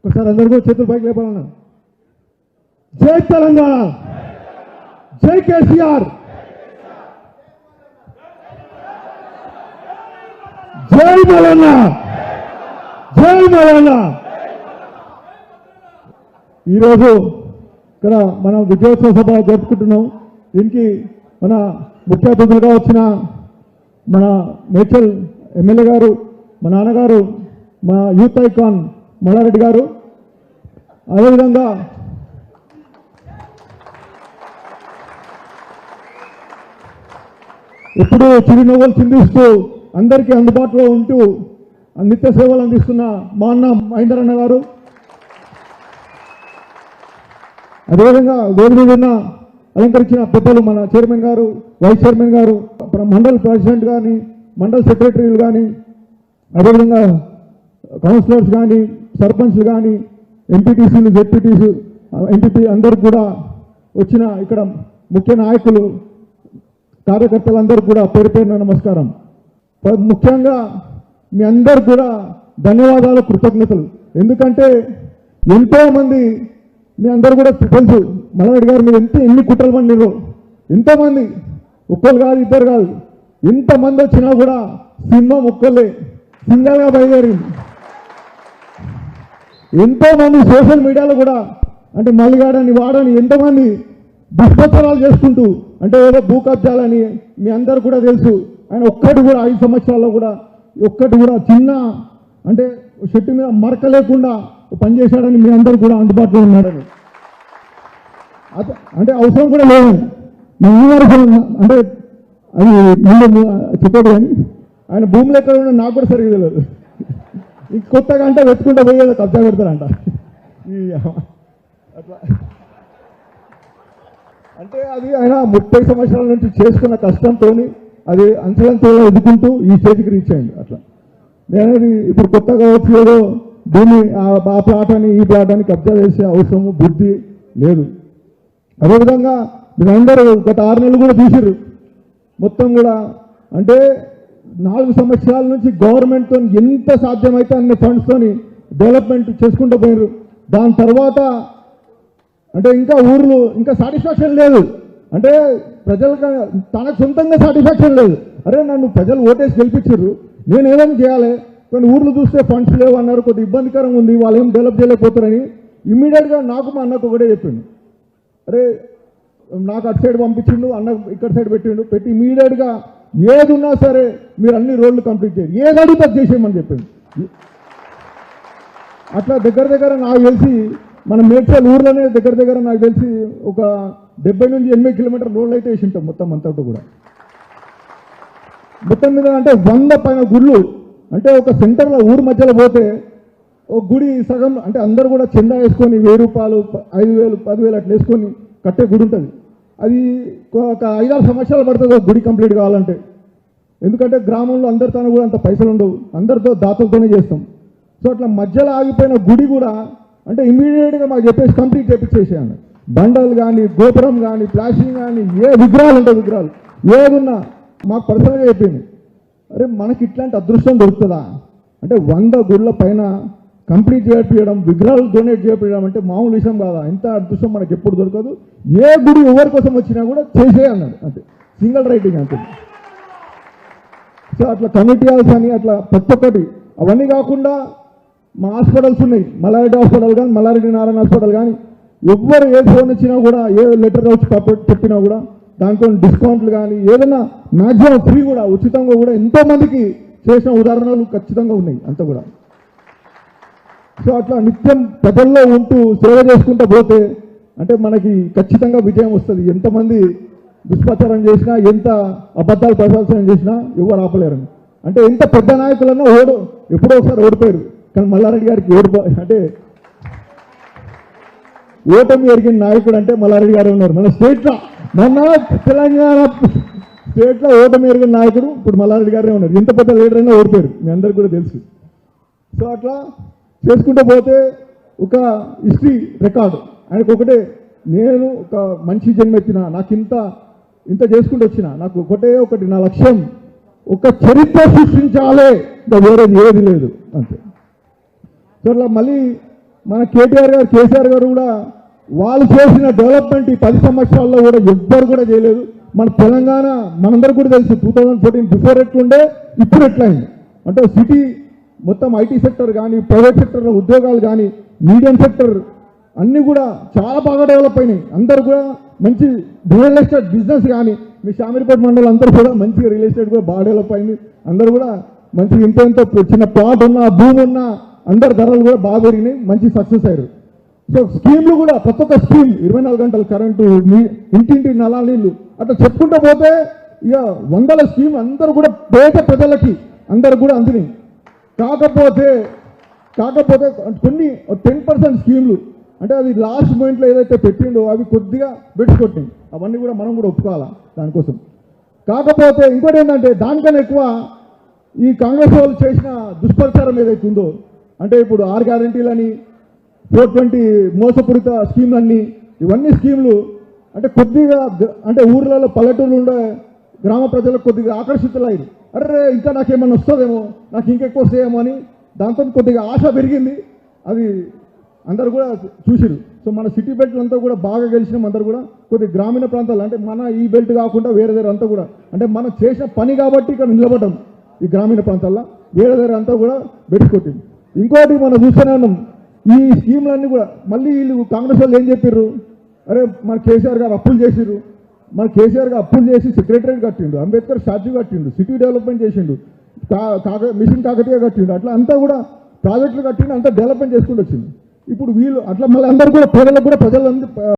ఒకసారి అందరూ కూడా చేతులు పైకి లేపాలన్నా. జై తెలంగాణ, జై కేసీఆర్, జై మల్లన్న, జై మల్లన్న. ఈరోజు ఇక్కడ మనం విజయోత్సవ సభ జరుపుకుంటున్నాం. దీనికి మన ముఖ్య అతిథులుగా వచ్చిన మన మేడ్చల్ ఎమ్మెల్యే గారు, మా నాన్నగారు, మా యూత్ ఐకాన్ మల్లారెడ్డి గారు, అదేవిధంగా ఎప్పుడూ చిరునవ్వులు చిందిస్తూ అందరికీ అందుబాటులో ఉంటూ నిత్య సేవలు అందిస్తున్న మా అన్న మహేందర్ అన్న గారు, అదేవిధంగా వేదిక మీద అలంకరించిన పెద్దలు మన చైర్మన్ గారు, వైస్ చైర్మన్ గారు, మండల్ ప్రెసిడెంట్ కానీ, మండల్ సెక్రటరీలు కానీ, అదేవిధంగా కౌన్సిలర్స్ కానీ, సర్పంచ్లు కానీ, ఎంపీటీసీలు, జెడ్పీటీసీ, ఎంపీపీ అందరూ కూడా వచ్చిన ఇక్కడ ముఖ్య నాయకులు, కార్యకర్తలందరూ కూడా పేరు పేరున నమస్కారం. ముఖ్యంగా మీ అందరు కూడా ధన్యవాదాలు, కృతజ్ఞతలు. ఎందుకంటే ఎంతోమంది మీ అందరూ కూడా తెలుసు, మల్లారెడ్డి గారు మీరు ఎన్ని కుట్రలు పండిరు, ఎంతోమంది, ఒక్కరు కాదు, ఇద్దరు కాదు, ఎంతమంది వచ్చినా కూడా సింహం ఒక్కళ్ళే సింగల్గా బయలుదేరింది. ఎంతోమంది సోషల్ మీడియాలో కూడా అంటే మల్లిగాడని వాడని ఎంతమంది దుష్ప్రచారాలు చేసుకుంటూ అంటే ఏదో భూ కబ్జాలని మీ అందరు కూడా తెలుసు. ఆయన ఒక్కటి కూడా 5 సంవత్సరాల్లో కూడా ఒక్కటి కూడా చిన్న అంటే చెట్టు మీద మరక లేకుండా పనిచేశాడని మీ అందరూ కూడా అందుబాటులో ఉన్నాడని, అంటే అవసరం కూడా లేదు. అంటే అది ముందు చెప్పాడు కానీ ఆయన భూములు ఎక్కడ ఉన్నా నాకు కూడా సరిగ్గా తెలియదు. ఇంక కొత్తగా అంటే వెతుకుంటా పోయేది కబ్జా పెడతారంట. అట్లా అంటే అది ఆయన 30 సంవత్సరాల నుంచి చేసుకున్న కష్టంతో అది అంచెలంచెలో ఎదుర్కొంటూ ఈ స్టేజ్కి రీచ్ అయింది. అట్లా నేను ఇప్పుడు కొత్తగా వచ్చి ఏదో భూమి ఆ ప్లాట్ అని ఈ ప్లాట్ అని కబ్జా చేసే అవసరము బుద్ధి లేదు. అదేవిధంగా మీరందరూ గత 6 నెలలు కూడా చూసిర్రు మొత్తం కూడా అంటే 4 సంవత్సరాల నుంచి గవర్నమెంట్తో ఎంత సాధ్యమైతే అన్ని ఫండ్స్తోని డెవలప్మెంట్ చేసుకుంటూ పోయారు. దాని తర్వాత అంటే ఇంకా ఊర్లు ఇంకా సాటిస్ఫాక్షన్ లేదు, అంటే ప్రజలకు తనకు సొంతంగా సాటిస్ఫాక్షన్ లేదు. అరే నన్ను ప్రజలు ఓటేసి గెలిపించారు, నేను ఏదైనా చేయాలి, కొన్ని ఊర్లు చూస్తే ఫండ్స్ లేవు అన్నారు, కొద్దిగా ఇబ్బందికరంగా ఉంది, వాళ్ళు ఏం డెవలప్ చేయలేకపోతారని ఇమ్మీడియట్గా నాకు మా అన్నకు ఒకటే చెప్పిండు. అరే నాకు అటు సైడ్ పంపించిండు, అన్న ఇక్కడ సైడ్ పెట్టి ఇమ్మీడియట్గా ఏది ఉన్నా సరే మీరు అన్ని రోడ్లు కంప్లీట్ చేయండి, ఏది అడుగుతా చేసేయమని చెప్పింది. అట్లా దగ్గర నాకు తెలిసి మన మేడ్చల్ ఊర్లోనే దగ్గర నాకు తెలిసి ఒక 70 నుంచి 80 కిలోమీటర్ రోడ్లు అయితే వేసి ఉంటాం మొత్తం అంతా కూడా. మొత్తం మీద అంటే 100 పైన గుళ్ళు, అంటే ఒక సెంటర్లో ఊరు మధ్యలో పోతే ఒక గుడి సగం అంటే అందరూ కూడా చందా వేసుకొని 1000 రూపాయలు 5000 10,000 అట్లా వేసుకొని కట్టే గుడి ఉంటుంది. అది ఒక 5-6 సంవత్సరాలు పడుతుంది ఒక గుడి కంప్లీట్ కావాలంటే. ఎందుకంటే గ్రామంలో అందరితో కూడా అంత పైసలు ఉండవు, అందరితో దాతలతోనే చేస్తాం. సో అట్లా మధ్యలో ఆగిపోయిన గుడి కూడా అంటే ఇమీడియట్గా మాకు చెప్పేసి కంప్లీట్ చేపించేసాను. బండలు కానీ, గోపురం కానీ, ప్లాస్టింగ్ కానీ, ఏ విగ్రహాలు ఉంటాయి విగ్రహాలు ఏదున్నా మాకు పర్సనల్గా చెప్పింది. అరే మనకి ఇట్లాంటి అదృష్టం దొరుకుతుందా అంటే 100 గుళ్ళ పైన కంప్లీట్ చేయించడం, విగ్రహాలు డొనేట్ చేయించడం అంటే మామూలు విషయం కాదా. ఇంత అదృష్టం మనకి ఎప్పుడు దొరకదు. ఏ గుడి ఎవరి కోసం వచ్చినా కూడా చేసే అన్నాడు, అంతే సింగిల్ రైటింగ్ అంతే. సో అట్లా కమిటీ హాల్స్ అని అట్లా ప్రతి ఒక్కటి. అవన్నీ కాకుండా మా హాస్పిటల్స్ ఉన్నాయి, మల్లారెడ్డి హాస్పిటల్ కానీ, మల్లారెడ్డి నారాయణ హాస్పిటల్ కానీ, ఎవ్వరు ఏ ఫోన్ వచ్చినా కూడా ఏ లెటర్ వచ్చి చెప్పినా కూడా దాంట్లో డిస్కౌంట్లు కానీ ఏదైనా మ్యాక్సిమం ఫ్రీ కూడా ఉచితంగా కూడా ఎంతోమందికి చేసిన ఉదాహరణలు ఖచ్చితంగా ఉన్నాయి అంతా కూడా. సో అట్లా నిత్యం ప్రజల్లో ఉంటూ సేవ చేసుకుంటూ పోతే అంటే మనకి ఖచ్చితంగా విజయం వస్తుంది. ఎంతమంది దుష్ప్రచారం చేసినా, ఎంత అబద్ధాలు ప్రచారం చేసినా ఎవరు ఆపలేరు. అంటే ఎంత పెద్ద నాయకులన్నా ఎప్పుడో ఒకసారి ఓడిపోయారు, కానీ మల్లారెడ్డి గారికి అంటే ఓటమి ఎరిగిన నాయకుడు అంటే మల్లారెడ్డి గారు ఉన్నారు. మన స్టేట్లో మొన్న తెలంగాణ స్టేట్లో ఓటమి ఎరిగిన నాయకుడు ఇప్పుడు మల్లారెడ్డి గారే ఉన్నారు. ఎంత పెద్ద లీడర్ అయినా ఓడిపోయారు, మీ అందరికీ కూడా తెలుసు. సో అట్లా చేసుకుంటూ పోతే ఒక హిస్టరీ రికార్డు ఆయనకు ఒకటే, నేను ఒక మంచి జన్మెత్తిన, నాకు ఇంత చేసుకుంటూ వచ్చిన, నాకు ఒకటి నా లక్ష్యం ఒక చరిత్ర సృష్టించాలి, ఇంకా వేరేది ఏది లేదు అంతే. సో అట్లా మళ్ళీ మన కేటీఆర్ గారు కేసీఆర్ గారు కూడా వాళ్ళు చేసిన డెవలప్మెంట్ ఈ 10 సంవత్సరాల్లో కూడా ఎవ్వరు కూడా చేయలేదు. మన తెలంగాణ మనందరూ కూడా తెలుసు 2014 బిఫోర్ ఎట్లుండే ఇప్పుడు ఎట్లయింది అంటే సిటీ మొత్తం ఐటీ సెక్టర్ కానీ ప్రైవేట్ సెక్టర్లో ఉద్యోగాలు కానీ మీడియం సెక్టర్ అన్నీ కూడా చాలా బాగా డెవలప్ అయినాయి. అందరూ కూడా మంచి రియల్ ఎస్టేట్ బిజినెస్ కానీ మీ శామీర్పేట మండలం అందరూ కూడా మంచిగా రియల్ ఎస్టేట్ కూడా బాగా డెవలప్ అయింది. అందరూ కూడా మంచి ఇంత చిన్న ప్లాట్ ఉన్నా భూమి ఉన్నా అందరి ధరలు కూడా బాగా పెరిగినాయి, మంచి సక్సెస్ అయ్యారు. సో స్కీమ్లు కూడా ప్రతి ఒక్క స్కీమ్ 24 గంటల కరెంటు ఇంటింటి నలా నీళ్ళు అట్లా చెప్పుకుంటూ పోతే ఇక 100 స్కీమ్ అందరూ కూడా పేద ప్రజలకి అందరు కూడా అందినాయి. కాకపోతే కొన్ని 10% స్కీమ్లు అంటే అది లాస్ట్ మూమెంట్లో ఏదైతే పెట్టిండో అవి కొద్దిగా బెడ్స్ అవన్నీ కూడా మనం కూడా ఒప్పుకోవాలా దానికోసం. కాకపోతే ఇంకోటి ఏంటంటే దానికన్నా ఎక్కువ ఈ కాంగ్రెస్ వాళ్ళు చేసిన దుష్ప్రచారం ఏదైతే ఉందో అంటే ఇప్పుడు 6 గ్యారెంటీలని 420 మోసపూరిత స్కీమ్లన్నీ ఇవన్నీ స్కీమ్లు అంటే కొద్దిగా అంటే ఊర్లలో పల్లెటూళ్ళు ఉండే గ్రామ ప్రజలకు కొద్దిగా ఆకర్షితులయ్యారు. అరే ఇంకా నాకేమన్నా వస్తుందేమో, నాకు ఇంకెక్కువ వస్తాయేమో అని దాంతో కొద్దిగా ఆశ పెరిగింది. అది అందరు కూడా చూసిరు. సో మన సిటీ బెల్ట్ అంతా కూడా బాగా గెలిచినాం. అందరు కూడా కొద్దిగా గ్రామీణ ప్రాంతాలు అంటే మన ఈ బెల్ట్ కాకుండా వేరే దగ్గర అంతా కూడా అంటే మనం చేసిన పని కాబట్టి ఇక్కడ నిలబడ్డాం. ఈ గ్రామీణ ప్రాంతాల్లో వేరే దగ్గర అంతా కూడా బెట్టుకొట్టింది. ఇంకోటి మనం చూస్తూనే ఉన్నాం ఈ స్కీమ్లన్నీ కూడా మళ్ళీ వీళ్ళు కాంగ్రెస్ వాళ్ళు ఏం చెప్పారు, అరే మన కేసీఆర్ గారు అప్పులు చేసిర్రు, మన కేసీఆర్ గారు అప్పులు చేసి సెక్రటరేట్ కట్టిండు, అంబేద్కర్ స్టాచ్యూ కట్టిండు, సిటీ డెవలప్మెంట్ చేసిండు, మిషన్ కాకతీయ కట్టిండు, అట్లా అంతా కూడా ప్రాజెక్టులు కట్టిండు, అంతా డెవలప్మెంట్ చేసుకుంటూ వచ్చింది. ఇప్పుడు వీళ్ళు అట్లా మళ్ళీ అందరూ కూడా ప్రజలకు కూడా ప్రజలందరూ